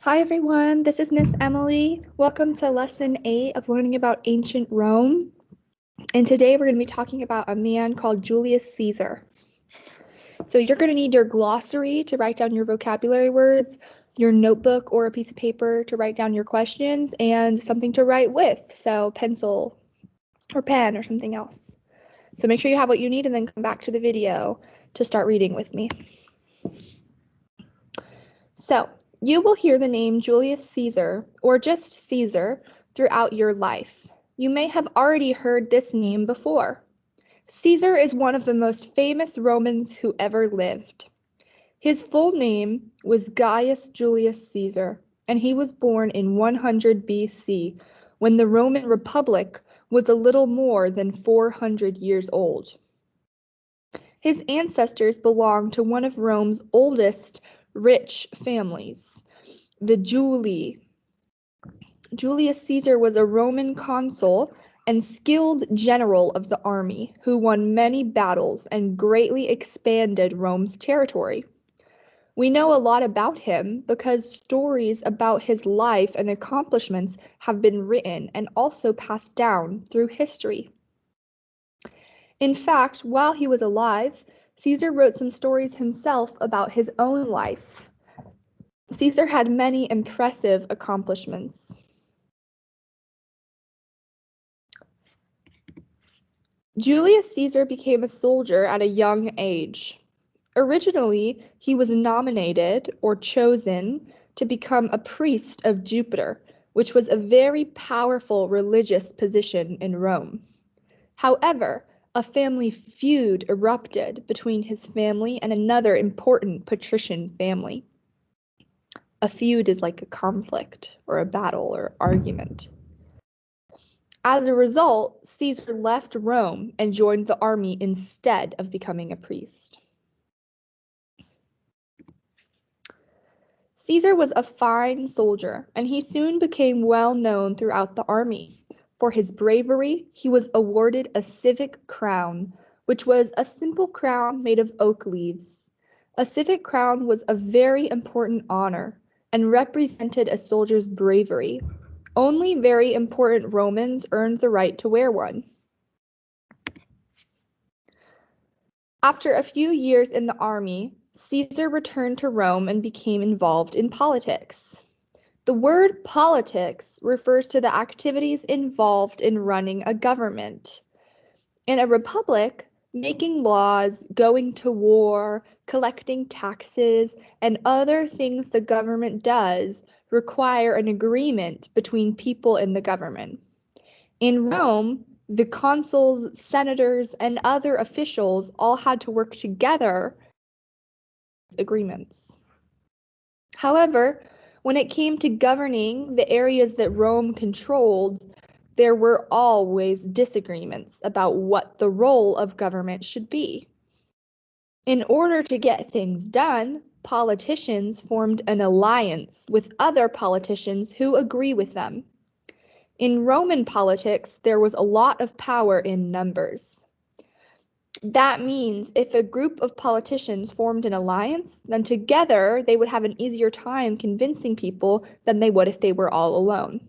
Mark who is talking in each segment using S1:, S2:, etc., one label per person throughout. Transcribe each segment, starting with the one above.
S1: Hi everyone, this is Miss Emily. Welcome to Lesson 8 of learning about ancient Rome. And today we're going to be talking about a man called Julius Caesar. So you're going to need your glossary to write down your vocabulary words, your notebook or a piece of paper to write down your questions, and something to write with, so pencil or pen or something else. So make sure you have what you need and then come back to the video to start reading with me. So, you will hear the name Julius Caesar, or just Caesar, throughout your life. You may have already heard this name before. Caesar is one of the most famous Romans who ever lived. His full name was Gaius Julius Caesar, and he was born in 100 BC, when the Roman Republic was a little more than 400 years old. His ancestors belonged to one of Rome's oldest rich families, the Julii. Julius Caesar was a Roman consul and skilled general of the army who won many battles and greatly expanded Rome's territory. We know a lot about him because stories about his life and accomplishments have been written and also passed down through history. In fact, while he was alive, Caesar wrote some stories himself about his own life. Caesar had many impressive accomplishments. Julius Caesar became a soldier at a young age. Originally, he was nominated or chosen to become a priest of Jupiter, which was a very powerful religious position in Rome. However, a family feud erupted between his family and another important patrician family. A feud is like a conflict or a battle or argument. As a result, Caesar left Rome and joined the army instead of becoming a priest. Caesar was a fine soldier, and he soon became well known throughout the army. For his bravery, he was awarded a civic crown, which was a simple crown made of oak leaves. A civic crown was a very important honor and represented a soldier's bravery. Only very important Romans earned the right to wear one. After a few years in the army, Caesar returned to Rome and became involved in politics. The word politics refers to the activities involved in running a government. In a republic, making laws, going to war, collecting taxes, and other things the government does require an agreement between people in the government. In Rome, the consuls, senators, and other officials all had to work together agreements. However, when it came to governing the areas that Rome controlled, there were always disagreements about what the role of government should be. In order to get things done, politicians formed an alliance with other politicians who agree with them. In Roman politics, there was a lot of power in numbers. That means if a group of politicians formed an alliance, then together they would have an easier time convincing people than they would if they were all alone.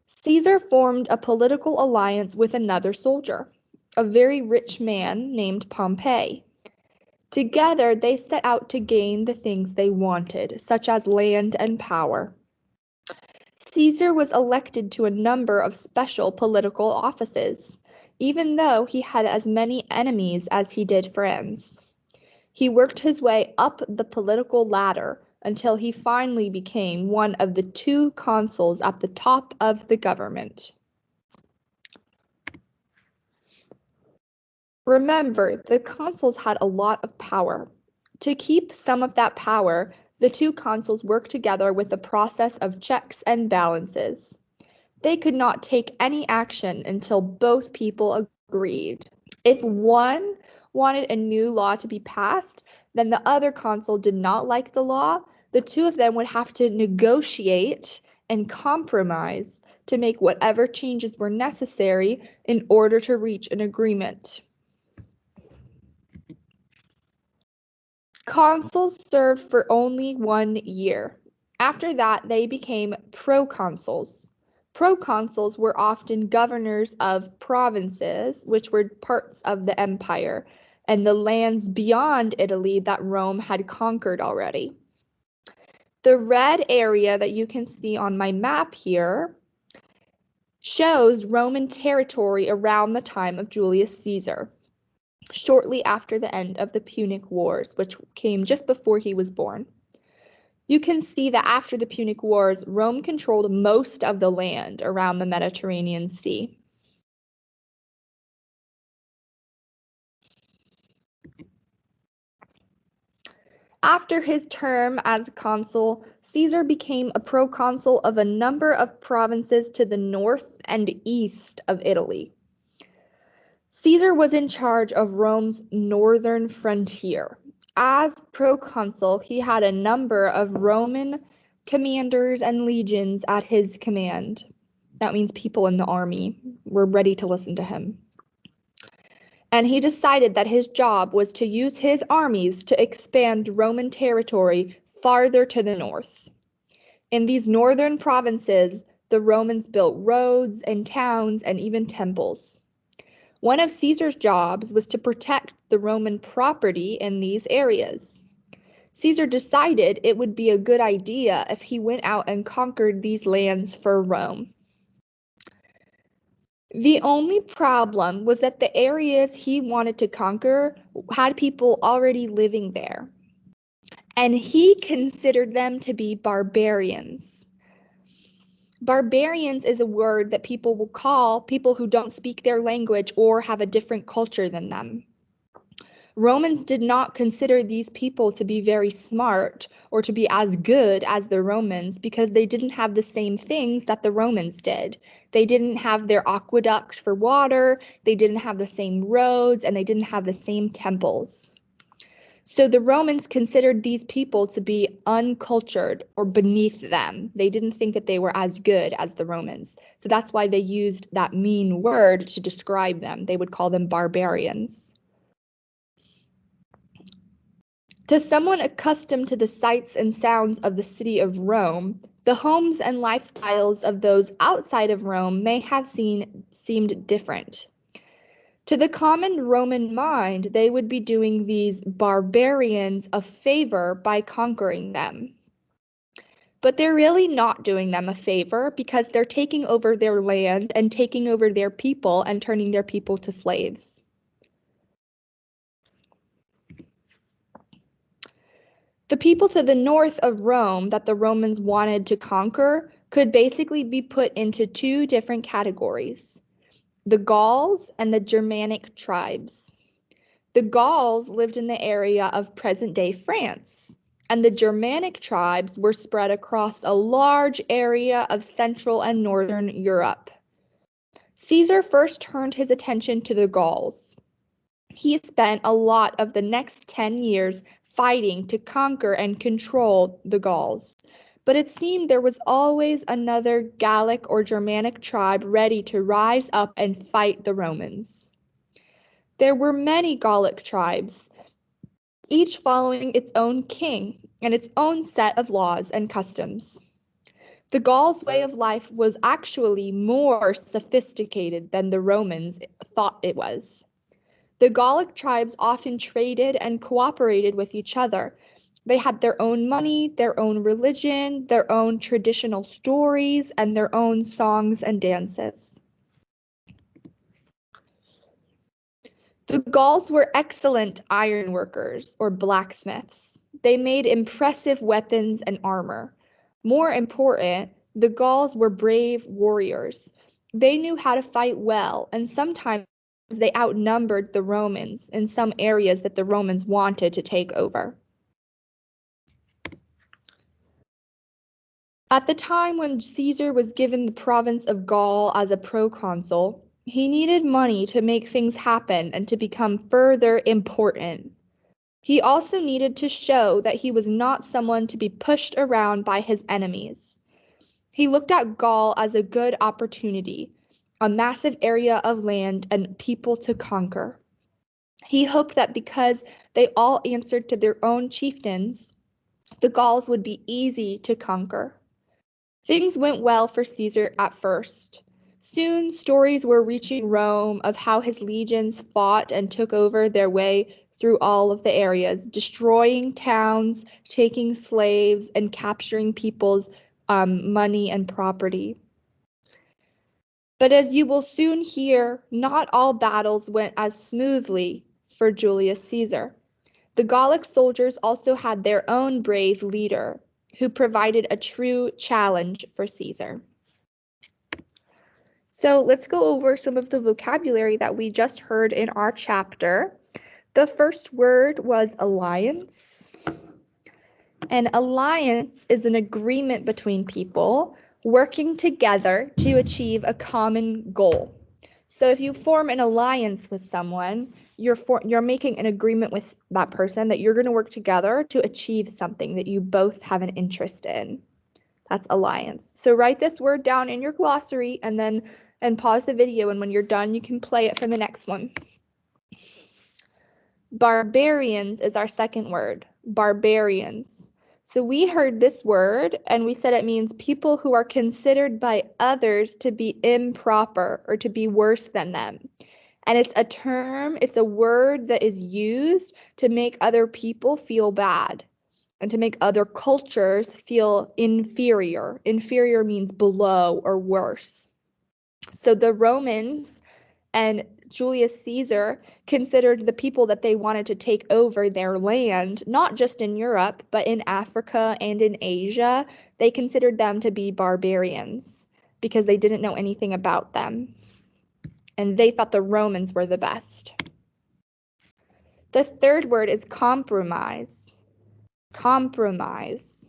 S1: Caesar formed a political alliance with another soldier, a very rich man named Pompey. Together they set out to gain the things they wanted, such as land and power. Caesar was elected to a number of special political offices, even though he had as many enemies as he did friends. He worked his way up the political ladder until he finally became one of the two consuls at the top of the government. Remember, the consuls had a lot of power. To keep some of that power, the two consuls worked together with a process of checks and balances. They could not take any action until both people agreed. If one wanted a new law to be passed, then the other consul did not like the law. The two of them would have to negotiate and compromise to make whatever changes were necessary in order to reach an agreement. Consuls served for only 1 year. After that, they became proconsuls. Proconsuls were often governors of provinces, which were parts of the empire, and the lands beyond Italy that Rome had conquered already. The red area that you can see on my map here shows Roman territory around the time of Julius Caesar, shortly after the end of the Punic Wars, which came just before he was born. You can see that after the Punic Wars, Rome controlled most of the land around the Mediterranean Sea. After his term as consul, Caesar became a proconsul of a number of provinces to the north and east of Italy. Caesar was in charge of Rome's northern frontier. As proconsul, he had a number of Roman commanders and legions at his command. That means people in the army were ready to listen to him. And he decided that his job was to use his armies to expand Roman territory farther to the north. In these northern provinces, the Romans built roads and towns and even temples. One of Caesar's jobs was to protect the Roman property in these areas. Caesar decided it would be a good idea if he went out and conquered these lands for Rome. The only problem was that the areas he wanted to conquer had people already living there, and he considered them to be barbarians. Barbarians is a word that people will call people who don't speak their language or have a different culture than them. Romans did not consider these people to be very smart or to be as good as the Romans because they didn't have the same things that the Romans did. They didn't have their aqueduct for water, they didn't have the same roads, and they didn't have the same temples. So the Romans considered these people to be uncultured or beneath them. They didn't think that they were as good as the Romans. So that's why they used that mean word to describe them. They would call them barbarians. To someone accustomed to the sights and sounds of the city of Rome, the homes and lifestyles of those outside of Rome may have seemed different. To the common Roman mind, they would be doing these barbarians a favor by conquering them. But they're really not doing them a favor because they're taking over their land and taking over their people and turning their people to slaves. The people to the north of Rome that the Romans wanted to conquer could basically be put into two different categories: the Gauls and the Germanic tribes. The Gauls lived in the area of present-day France, and the Germanic tribes were spread across a large area of Central and Northern Europe. Caesar first turned his attention to the Gauls. He spent a lot of the next 10 years fighting to conquer and control the Gauls, but it seemed there was always another Gallic or Germanic tribe ready to rise up and fight the Romans. There were many Gallic tribes, each following its own king and its own set of laws and customs. The Gauls' way of life was actually more sophisticated than the Romans thought it was. The Gallic tribes often traded and cooperated with each other. They had their own money, their own religion, their own traditional stories, and their own songs and dances. The Gauls were excellent iron workers or blacksmiths. They made impressive weapons and armor. More important, the Gauls were brave warriors. They knew how to fight well, and sometimes they outnumbered the Romans in some areas that the Romans wanted to take over. At the time when Caesar was given the province of Gaul as a proconsul, he needed money to make things happen and to become further important. He also needed to show that he was not someone to be pushed around by his enemies. He looked at Gaul as a good opportunity, a massive area of land and people to conquer. He hoped that because they all answered to their own chieftains, the Gauls would be easy to conquer. Things went well for Caesar at first. Soon stories were reaching Rome of how his legions fought and took over their way through all of the areas, destroying towns, taking slaves, and capturing people's money and property. But as you will soon hear, not all battles went as smoothly for Julius Caesar. The Gallic soldiers also had their own brave leader, who provided a true challenge for Caesar. So let's go over some of the vocabulary that we just heard in our chapter. The first word was alliance. An alliance is an agreement between people working together to achieve a common goal. So if you form an alliance with someone, you're making an agreement with that person that you're going to work together to achieve something that you both have an interest in. That's alliance. So write this word down in your glossary and pause the video, and when you're done, you can play it for the next one. Barbarians is our second word. Barbarians. So we heard this word and we said it means people who are considered by others to be improper or to be worse than them. And it's a term, it's a word that is used to make other people feel bad and to make other cultures feel inferior. Inferior means below or worse. So the Romans and Julius Caesar considered the people that they wanted to take over their land, not just in Europe, but in Africa and in Asia. They considered them to be barbarians because they didn't know anything about them. And they thought the Romans were the best. The third word is compromise. Compromise.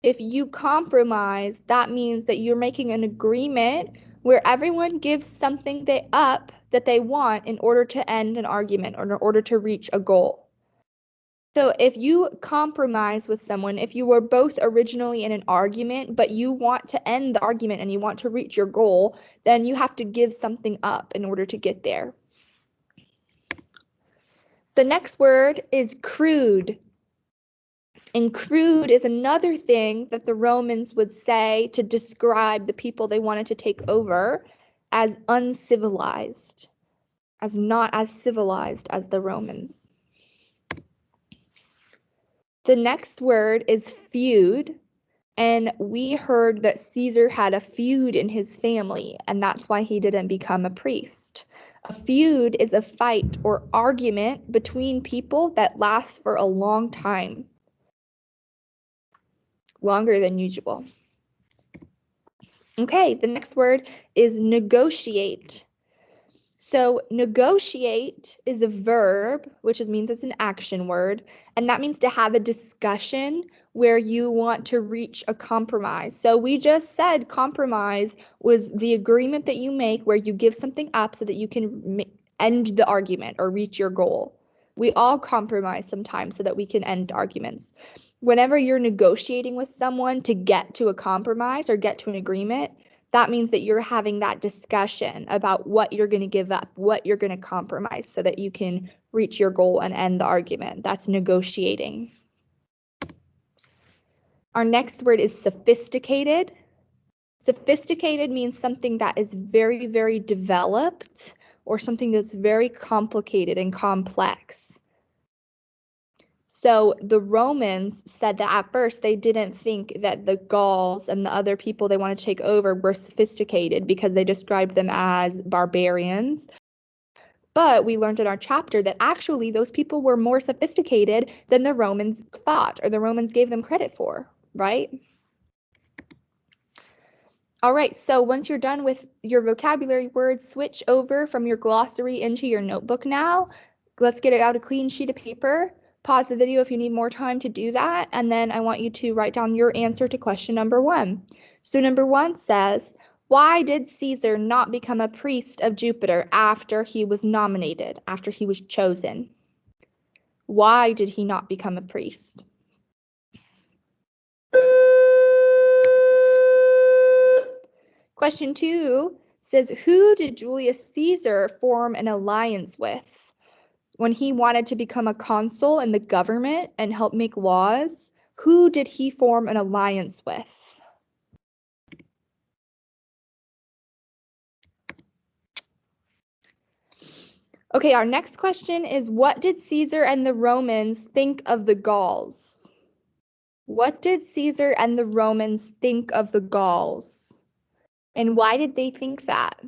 S1: If you compromise, that means that you're making an agreement where everyone gives something up that they want in order to end an argument or in order to reach a goal. So if you compromise with someone, if you were both originally in an argument, but you want to end the argument and you want to reach your goal, then you have to give something up in order to get there. The next word is crude. And crude is another thing that the Romans would say to describe the people they wanted to take over as uncivilized, as not as civilized as the Romans. The next word is feud, and we heard that Caesar had a feud in his family, and that's why he didn't become a priest. A feud is a fight or argument between people that lasts for a long time. Longer than usual. Okay, the next word is negotiate. So negotiate is a verb, which means it's an action word, and that means to have a discussion where you want to reach a compromise. So we just said compromise was the agreement that you make where you give something up so that you can end the argument or reach your goal. We all compromise sometimes so that we can end arguments. Whenever you're negotiating with someone to get to a compromise or get to an agreement, that means that you're having that discussion about what you're going to give up, what you're going to compromise so that you can reach your goal and end the argument. That's negotiating. Our next word is sophisticated. Sophisticated means something that is very, very developed or something that's very complicated and complex. So the Romans said that at first they didn't think that the Gauls and the other people they wanted to take over were sophisticated because they described them as barbarians. But we learned in our chapter that actually those people were more sophisticated than the Romans thought or the Romans gave them credit for, right? All right, so once you're done with your vocabulary words, switch over from your glossary into your notebook now. Let's get out a clean sheet of paper. Pause the video if you need more time to do that, and then I want you to write down your answer to question number 1. So number 1 says, why did Caesar not become a priest of Jupiter after he was nominated, after he was chosen? Why did he not become a priest? Question 2 says, who did Julius Caesar form an alliance with? when he wanted to become a consul in the government and help make laws, who did he form an alliance with? Okay, our next question is, what did Caesar and the Romans think of the Gauls? What did Caesar and the Romans think of the Gauls? And why did they think that?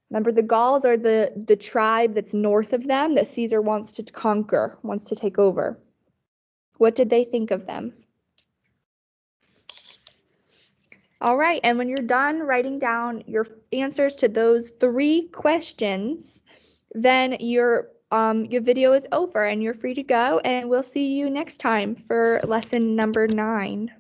S1: Remember, the Gauls are the tribe that's north of them that Caesar wants to conquer, wants to take over. What did they think of them? All right, and when you're done writing down your answers to those 3 questions, then your video is over and you're free to go, and we'll see you next time for lesson number 9.